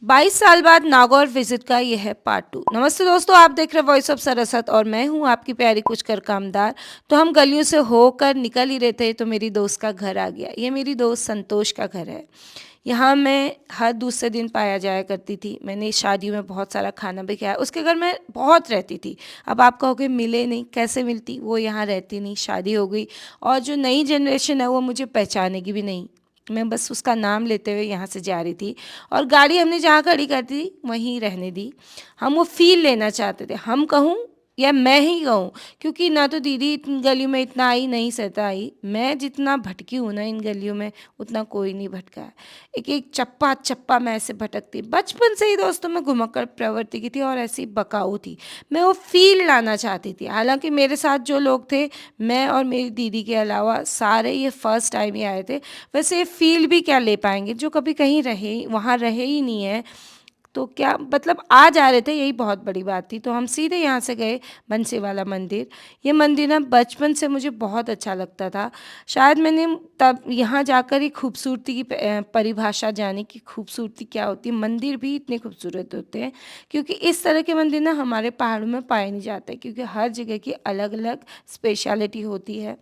22 साल बाद नागौर विजिट का यह है पार्ट 2। नमस्ते दोस्तों, आप देख रहे हैं वॉइस ऑफ सरसत और मैं हूं आपकी प्यारी कुछ कर कामदार। तो हम गलियों से होकर निकल ही रहे थे तो मेरी दोस्त का घर आ गया। ये मेरी दोस्त संतोष का घर है। यहाँ मैं हर दूसरे दिन पाया जाया करती थी। मैंने शादियों में बहुत सारा खाना भी खाया। उसके घर में बहुत रहती थी। अब आप कहोगे मिले नहीं, कैसे मिलती? वो यहाँ रहती नहीं, शादी हो गई और जो नई जनरेशन है वो मुझे पहचानेगी भी नहीं। मैं बस उसका नाम लेते हुए यहाँ से जा रही थी और गाड़ी हमने जहाँ खड़ी कर दी वहीं रहने दी। हम वो फील लेना चाहते थे, हम कहूँ या मैं ही कहूँ, क्योंकि ना तो दीदी इन गलियों में इतना आई नहीं सहता आई। मैं जितना भटकी हूँ ना इन गलियों में उतना कोई नहीं भटका है। एक एक चप्पा चप्पा मैं ऐसे भटकती। बचपन से ही दोस्तों मैं घुमक्कड़ प्रवृत्ति की थी और ऐसी बकाऊ थी। मैं वो फील लाना चाहती थी। हालांकि मेरे साथ जो लोग थे, मैं और मेरी दीदी के अलावा सारे ये फर्स्ट टाइम ही आए थे। वैसे ये फील भी क्या ले पाएंगे जो कभी कहीं रहे, वहाँ रहे ही नहीं है। तो क्या मतलब आ जा रहे थे, यही बहुत बड़ी बात थी। तो हम सीधे यहाँ से गए बंसी वाला मंदिर। ये मंदिर ना बचपन से मुझे बहुत अच्छा लगता था। शायद मैंने तब यहाँ जाकर ही खूबसूरती की परिभाषा जानी कि खूबसूरती क्या होती है। मंदिर भी इतने खूबसूरत होते हैं क्योंकि इस तरह के मंदिर ना हमारे पहाड़ों में पाए नहीं जाते, क्योंकि हर जगह की अलग अलग स्पेशलिटी होती है।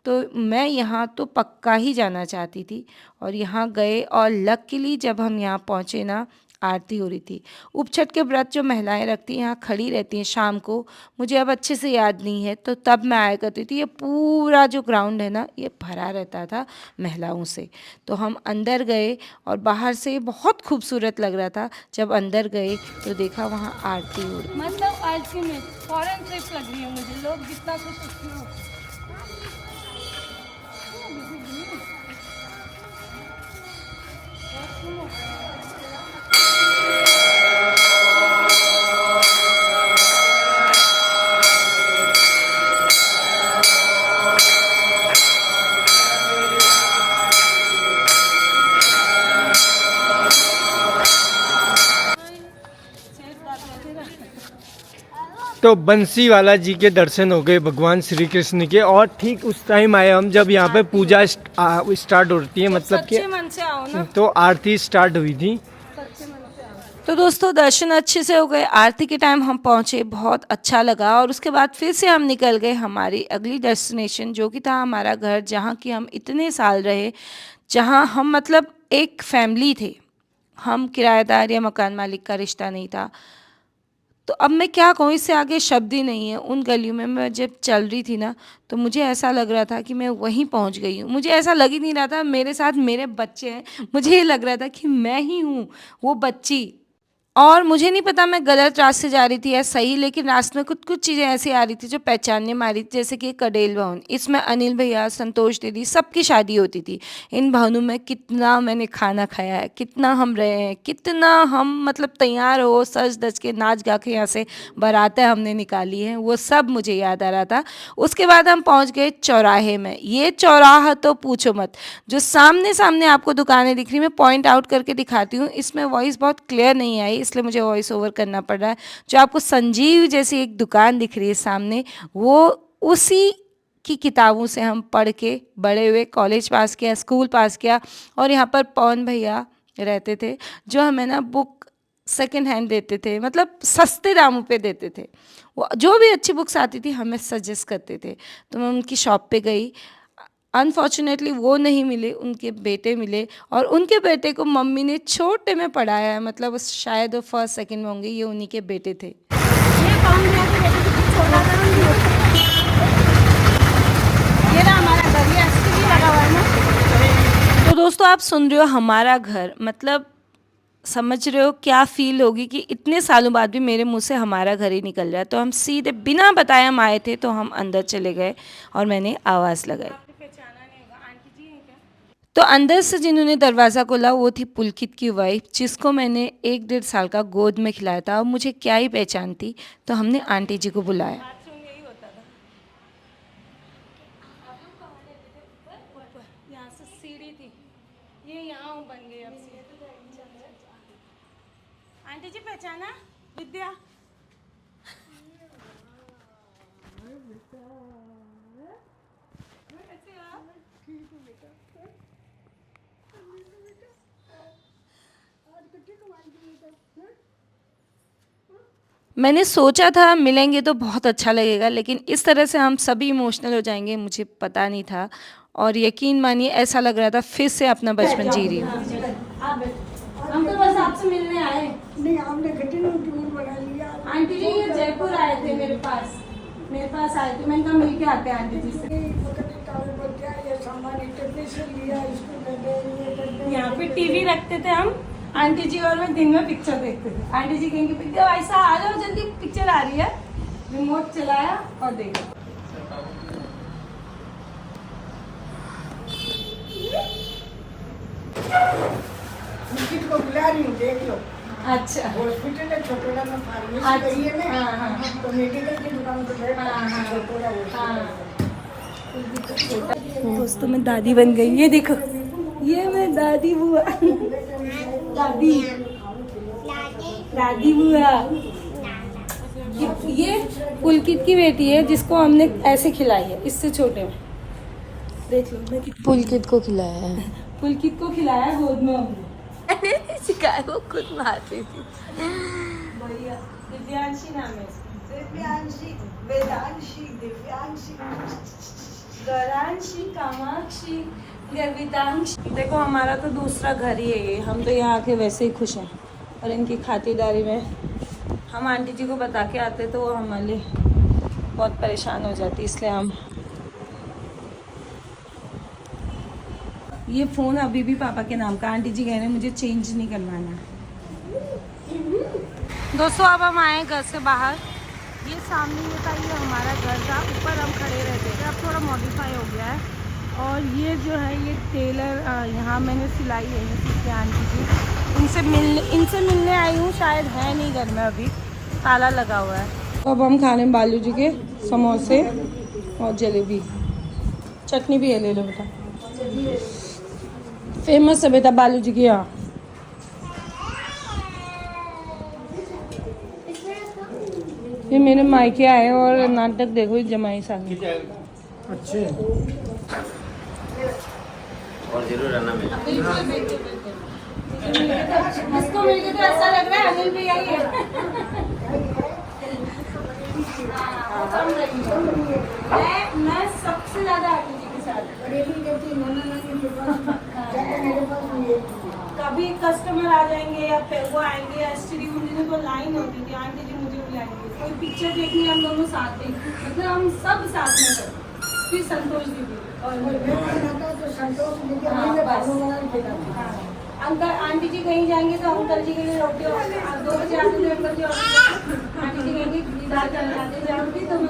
तो मैं यहाँ तो पक्का ही जाना चाहती थी और यहाँ गए और लकीली जब हम यहाँ पहुँचे ना, आरती हो रही थी। उपछठ के व्रत जो महिलाएं रखती हैं यहाँ खड़ी रहती हैं शाम को। मुझे अब अच्छे से याद नहीं है, तो तब मैं आया करती थी। ये पूरा जो ग्राउंड है ना ये भरा रहता था महिलाओं से। तो हम अंदर गए और बाहर से बहुत खूबसूरत लग रहा था। जब अंदर गए तो देखा वहाँ आरती हो रही। मतलब अल्टीमेट फॉरेन ट्रिप लग रही है मुझे। लोग जितना कुछ उसमें हो। तो बंसीवाला जी के दर्शन हो गए भगवान श्री कृष्ण के, और ठीक उस टाइम आए हम जब यहाँ पे पूजा स्टार्ट होती है, मतलब कि सच्चे मन से आओ ना। तो आरती स्टार्ट हुई थी। तो दोस्तों दर्शन अच्छे से हो गए। आरती के टाइम हम पहुंचे, बहुत अच्छा लगा और उसके बाद फिर से हम निकल गए हमारी अगली डेस्टिनेशन, जो कि था हमारा घर, जहाँ की हम इतने साल रहे, जहाँ हम मतलब एक फैमिली थे। हम किराएदार या मकान मालिक का रिश्ता नहीं था। तो अब मैं क्या कहूँ, इससे आगे शब्द ही नहीं है। उन गलियों में मैं जब चल रही थी ना तो मुझे ऐसा लग रहा था कि मैं वहीं पहुँच गई हूँ। मुझे ऐसा लग ही नहीं रहा था मेरे साथ मेरे बच्चे हैं। मुझे ये लग रहा था कि मैं ही हूँ वो बच्ची। और मुझे नहीं पता मैं गलत रास्ते जा रही थी या सही, लेकिन रास्ते में कुछ कुछ चीज़ें ऐसी आ रही थी जो पहचानने में आ रही थी। जैसे कि कडेल भवन, इसमें अनिल भैया, संतोष दीदी, सबकी शादी होती थी। इन भवनों में कितना मैंने खाना खाया है, कितना हम रहे हैं, कितना हम मतलब तैयार हो सज धज के नाच गा के यहाँ से बारातें हमने निकाली हैं, वो सब मुझे याद आ रहा था। उसके बाद हम पहुँच गए चौराहे में। ये चौराहा तो पूछो मत। जो सामने सामने आपको दुकानें दिख रही, मैं पॉइंट आउट करके दिखाती हूँ। इसमें वॉइस बहुत क्लियर नहीं आई इसलिए मुझे वॉइस ओवर करना पड़ रहा है। जो आपको संजीव जैसी एक दुकान दिख रही है सामने, वो उसी की किताबों से हम पढ़ के बड़े हुए। कॉलेज पास किया, स्कूल पास किया और यहाँ पर पवन भैया रहते थे जो हमें ना बुक सेकेंड हैंड देते थे, मतलब सस्ते दामों पे देते थे। वो जो भी अच्छी बुक्स आती थी हमें सजेस्ट करते थे। तो मैं उनकी शॉप पे गई। अनफॉर्चुनेटली वो नहीं मिले, उनके बेटे मिले और उनके बेटे को मम्मी ने छोटे में पढ़ाया है, मतलब शायद वो फर्स्ट सेकंड में होंगे। ये उन्हीं के बेटे थे। ये काम दिया कि बेटे कुछ छोटा था ये रहा हमारा घर। ये एसटीवी लगा हुआ है ना। तो दोस्तों आप सुन रहे हो हमारा घर, मतलब समझ रहे हो क्या फील होगी कि इतने सालों बाद भी मेरे मुंह से हमारा घर ही निकल रहा है। तो हम सीधे बिना बताए हम आए थे, तो हम अंदर चले गए और मैंने आवाज़ लगाई। पहचाना नहीं होगा। आंटी जी हैं क्या? तो अंदर से जिन्होंने दरवाज़ा खोला वो थी पुलकित की वाइफ, जिसको मैंने 1 डेढ़ साल का गोद में खिलाया था और मुझे क्या ही पहचान थी। तो हमने आंटी जी को बुलाया। बाथरूम यही होता था। आप लोग कहाँ रहते थे? ऊपर। यहाँ से सीढ़ी थी। ये यहाँ बन गई अब से। आंटी जी पहचाना? विद्या। कैसे हो आप? ठीक हूँ बेटा। आज कुछ कमाल की बेटा। मैंने सोचा था मिलेंगे तो बहुत अच्छा लगेगा, लेकिन इस तरह से हम सभी इमोशनल हो जाएंगे मुझे पता नहीं था। और यकीन मानिए ऐसा लग रहा था फिर से अपना बचपन जी रही हूँ। हम तो बस आपसे मिलने आए। नहीं हमने घटिया टूर बना लिया। आंटी जी ये जयपुर आए थे मेरे पास आए थे, मैंने कहा मिल के आते हैं आंटी जी से। ये सामान इतने से लिया इसको कर दे, यहाँ पे टीवी रखते थे हम, आंटी जी और मैं दिन में पिक्चर देखते थे। आंटी जी कहेंगे पिक्चर ऐसा आ जाओ जल्दी पिक्चर आ रही है, रिमोट चलाया और देखा। को बुला रही हूँ देख लो। अच्छा हॉस्पिटल है छोटोड़ा में फार्मेसी अच्छा, गई है ना। हाँ, हाँ। तो मेडिकल की दुकान पे बैठ हाँ। छोटोड़ा दोस्तों मैं दादी बन गई, ये देखो ये मैं दादी बुआ दादी बुआ। ये पुलकित की बेटी है जिसको हमने ऐसे खिलाई है, इससे छोटे में देख लो। मैं पुलकित को खिलाया है। पुलकित को खिलाया गोद में हमने। मैंने सिखाया, वो खुद मारती थी। बढ़िया। दिव्यांशी नाम है इसका। दिव्यांशी वेदांशी दिव्यांशी गौरांशी कामाक्षी गर्वितांशी। देखो हमारा तो दूसरा घर ही है ये, हम तो यहाँ आके वैसे ही खुश हैं। और इनकी खातिरदारी में हम आंटी जी को बता के आते तो वो हमारे बहुत परेशान हो जाती, इसलिए हम ये फ़ोन अभी भी पापा के नाम का, आंटी जी कह रहे हैं मुझे चेंज नहीं करवाना। दोस्तों अब हम आए घर से बाहर, ये सामने ये था, ये हमारा घर था, ऊपर हम खड़े रहते थे, अब थोड़ा मॉडिफाई हो गया है। और ये जो है ये टेलर यहाँ मैंने सिलाई है इसकी आंटी जी, इनसे मिलने आई हूँ, शायद है नहीं घर में अभी, ताला लगा हुआ है। अब हम खा रहे हैं बालू जी के समोसे और जलेबी, चटनी भी है, ले लो बेटा, फेमस है बेटा बालू जी के यहाँ। ये मेरे मायके आए और नाटक देखो जमाई साहब। अच्छे और जरूर आना मिले। इसको मिलके तो ऐसा लग रहा है अनिल भी यही है। मैं सबसे ज्यादा आंटी जी के साथ, कभी कस्टमर आ जाएंगे या वो आएंगे या स्टडी उन दिनों तो लाइन होती थी, आंटी जी मुझे बुलाएंगे, कोई पिक्चर देखनी हम दोनों साथ देखें, मतलब हम सब साथ में करते। फिर संतोष दीदी और अंकल आंटी जी कहीं जाएंगे तो अंकल जी के लिए रोटी, 2 बजे आते थे अंकल जी, आंटी जी कहेंगे दाल चलाते जाऊंगी तो मैं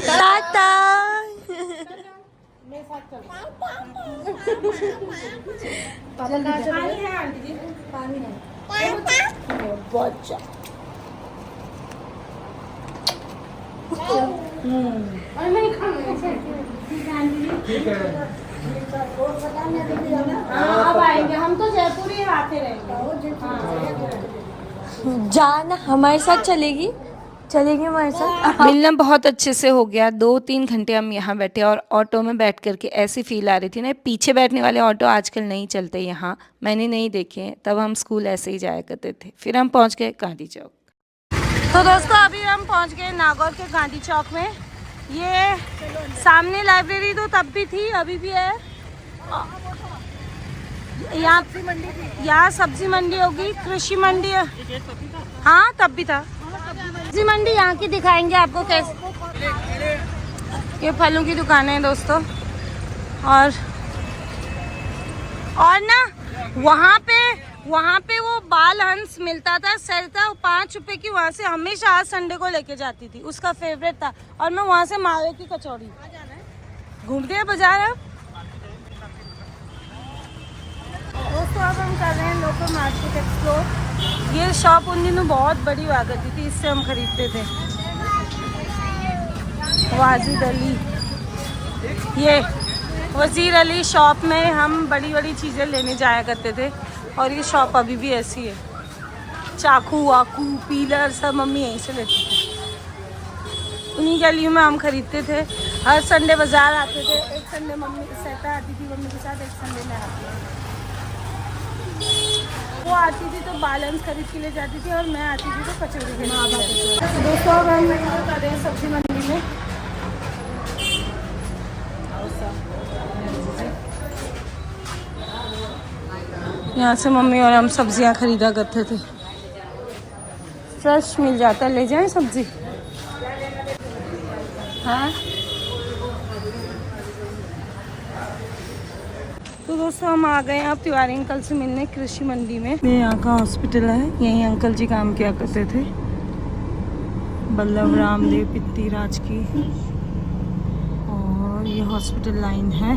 टाटा। पानी है आंटी जी, पानी है बहुत अच्छा। और मैं हाँ अब आएंगे हम तो जयपुर ही आते रहेंगे। जान हमारे साथ चलेगी हमारे साथ। मिलना बहुत अच्छे से हो गया। 2-3 घंटे हम यहाँ बैठे और ऑटो में बैठ करके ऐसी फील आ रही थी ना, पीछे बैठने वाले ऑटो आजकल नहीं चलते यहाँ, मैंने नहीं देखे, तब हम स्कूल ऐसे ही जाया करते थे। फिर हम पहुँच गए गांधी चौक। तो दोस्तों अभी हम पहुँच गए नागौर के गांधी चौक में। ये सामने लाइब्रेरी तो तब भी थी, अभी भी है। यहाँ सब्जी मंडी होगी, कृषि मंडी, हाँ तब भी था। सब्जी मंडी यहाँ की दिखाएंगे आपको कैसे। ये फलों की दुकान है दोस्तों। और ना वहाँ पे वो बाल हंस मिलता था, सेल था, 5 रुपए की, वहाँ से हमेशा आज संडे को लेके जाती थी, उसका फेवरेट था। और मैं वहाँ से मावे की कचौड़ी घूमते हैं बाजार। अब दोस्तों अब हम कर रहे हैं लोकल मार्केट एक्सप्लोर। ये शॉप उन दिनों बहुत बड़ी हुआ करती थी, इससे हम खरीदते थे। वाजिद अली, ये वजीर अली शॉप में हम बड़ी बड़ी चीज़ें लेने जाया करते थे। और ये शॉप अभी भी ऐसी है, चाकू वाकू पीलर सब मम्मी यहीं से लेती थी। उन्हीं गलियों में हम खरीदते थे। हर संडे बाजार आते थे। एक संडे मम्मी सहता आती थी मम्मी के साथ, एक संडे में आती थी। वो आती थी तो बालन्स खरीद के ले जाती थी और मैं आती थी तो कचौड़ी के लिए जाती थी। दोस्तों अब हम नहीं बता रहे हैं सब्जी मंडी में। यहाँ से मम्मी और हम सब्जियाँ खरीदा करते थे। फ्रेश मिल जाता, ले जाएं सब्जी। हाँ तो दोस्तों हम आ गए हैं अब तिवारी अंकल से मिलने कृषि मंडी में। ये यहाँ का हॉस्पिटल है, यहीं अंकल जी काम किया करते थे, बल्लभ रामदेव पित्ती राज की। और ये हॉस्पिटल लाइन है।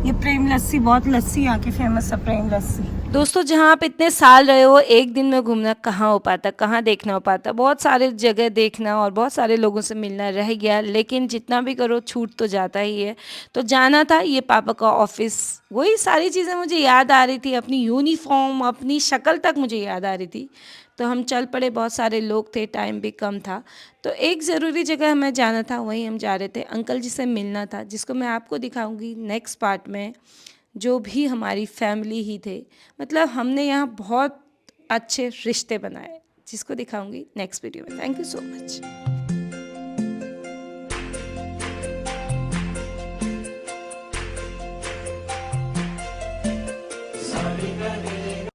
ये प्रेम लस्सी, बहुत लस्सी यहाँ की फेमस है, प्रेम लस्सी। दोस्तों जहाँ आप इतने साल रहे हो, एक दिन में घूमना कहाँ हो पाता, कहाँ देखना हो पाता। बहुत सारे जगह देखना और बहुत सारे लोगों से मिलना रह गया, लेकिन जितना भी करो छूट तो जाता ही है। तो जाना था, ये पापा का ऑफिस, वही सारी चीज़ें मुझे याद आ रही थी, अपनी यूनिफॉर्म, अपनी शक्ल तक मुझे याद आ रही थी। तो हम चल पड़े, बहुत सारे लोग थे, टाइम भी कम था। तो एक ज़रूरी जगह हमें जाना था, वहीं हम जा रहे थे। अंकल जी से मिलना था, जिसको मैं आपको दिखाऊंगी नेक्स्ट पार्ट में। जो भी हमारी फैमिली ही थे, मतलब हमने यहाँ बहुत अच्छे रिश्ते बनाए, जिसको दिखाऊंगी नेक्स्ट वीडियो में। Thank you so much.